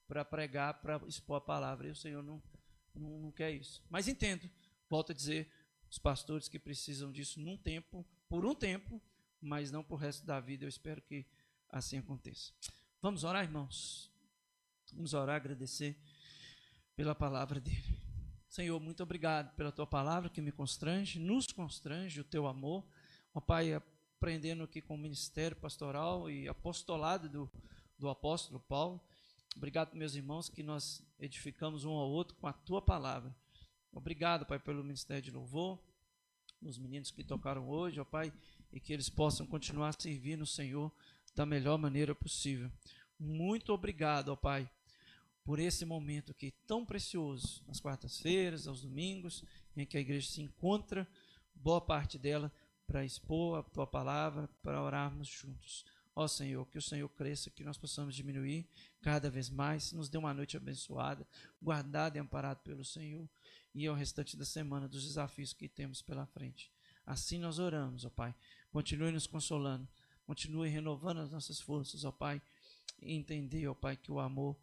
para pregar, para expor a palavra. E o Senhor não quer isso. Mas entendo, volto a dizer, os pastores que precisam disso por um tempo, mas não por resto da vida. Eu espero que assim aconteça. Vamos orar, irmãos? Vamos orar, agradecer pela palavra dele. Senhor, muito obrigado pela tua palavra que me constrange, nos constrange o teu amor. Ó Pai, aprendendo aqui com o ministério pastoral e apostolado do apóstolo Paulo. Obrigado, meus irmãos, que nós edificamos um ao outro com a tua palavra. Obrigado, Pai, pelo ministério de louvor, os meninos que tocaram hoje, ó Pai, e que eles possam continuar a servir no Senhor da melhor maneira possível. Muito obrigado, ó Pai, por esse momento aqui tão precioso, nas quartas-feiras, aos domingos, em que a igreja se encontra, boa parte dela, para expor a tua palavra, para orarmos juntos. Ó Senhor, que o Senhor cresça, que nós possamos diminuir cada vez mais, nos dê uma noite abençoada, guardada e amparada pelo Senhor, e ao restante da semana dos desafios que temos pela frente. Assim nós oramos, ó Pai. Continue nos consolando, continue renovando as nossas forças, ó Pai, e entender, ó Pai, que o amor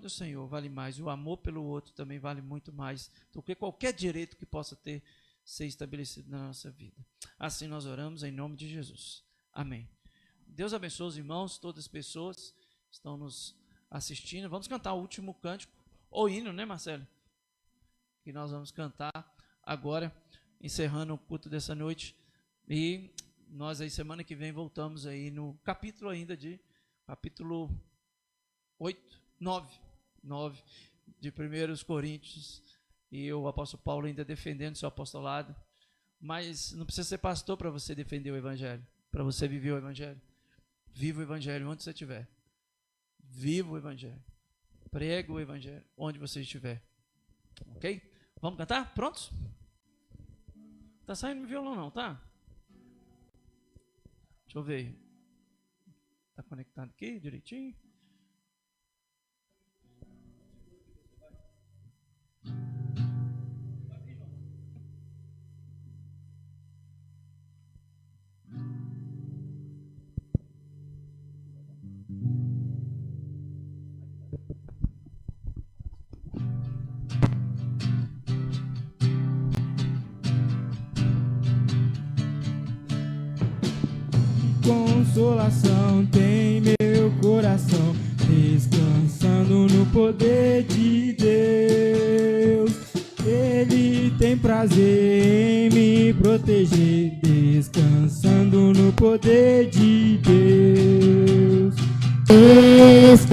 do Senhor vale mais, e o amor pelo outro também vale muito mais do que qualquer direito que possa ser estabelecido na nossa vida. Assim nós oramos em nome de Jesus. Amém. Deus abençoe os irmãos, todas as pessoas que estão nos assistindo. Vamos cantar o último cântico, ou hino, né, Marcelo? Que nós vamos cantar agora, encerrando o culto dessa noite. E nós aí, semana que vem, voltamos aí no capítulo 9 de 1 Coríntios. E o apóstolo Paulo ainda defendendo seu apostolado. Mas não precisa ser pastor para você defender o evangelho, para você viver o evangelho. Viva o evangelho onde você estiver. Viva o evangelho. Prega o evangelho onde você estiver. Ok? Vamos cantar? Prontos? Tá saindo meu violão não, tá? Deixa eu ver. Tá conectado aqui direitinho? consolação tem meu coração, descansando no poder de Deus. Ele tem prazer em me proteger, descansando no poder de Deus. Descansando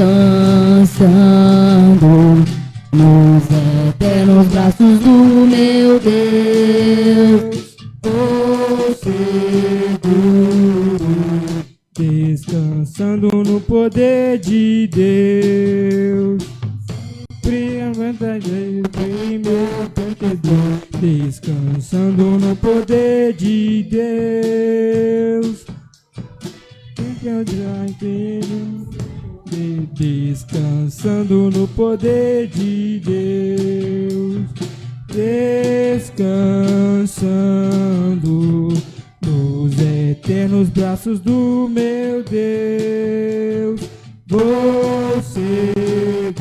nos eternos braços do meu Deus, vou seguro, descansando no poder de Deus. Descansando no poder de Deus. Descansando no poder de Deus. Descansando nos eternos braços do meu Deus. Vou seguro,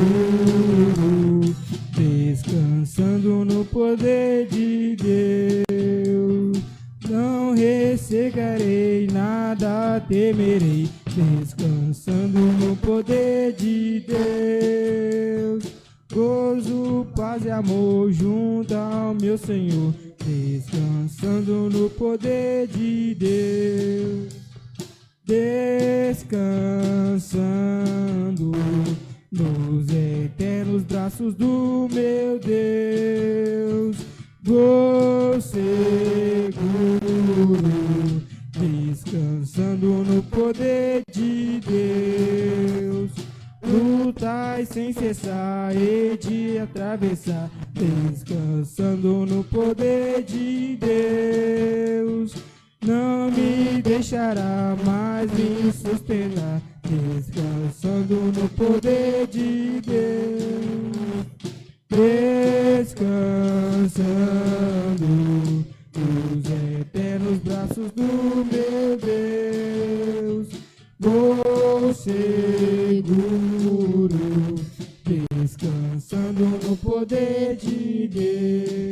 descansando no poder de Deus. Não ressecarei, nada temerei, descansando no poder de Deus. Gozo, paz e amor junto ao meu Senhor, descansando no poder de Deus. Descansando nos eternos braços do meu Deus, vou seguro, descansando no poder de Deus. Lutai sem cessar e de atravessar, descansando no poder de Deus. Não me deixará mais me sustentar, descansando no poder de Deus. Descansando nos eternos braços do meu Deus, vou seguro, descansando no poder de Deus.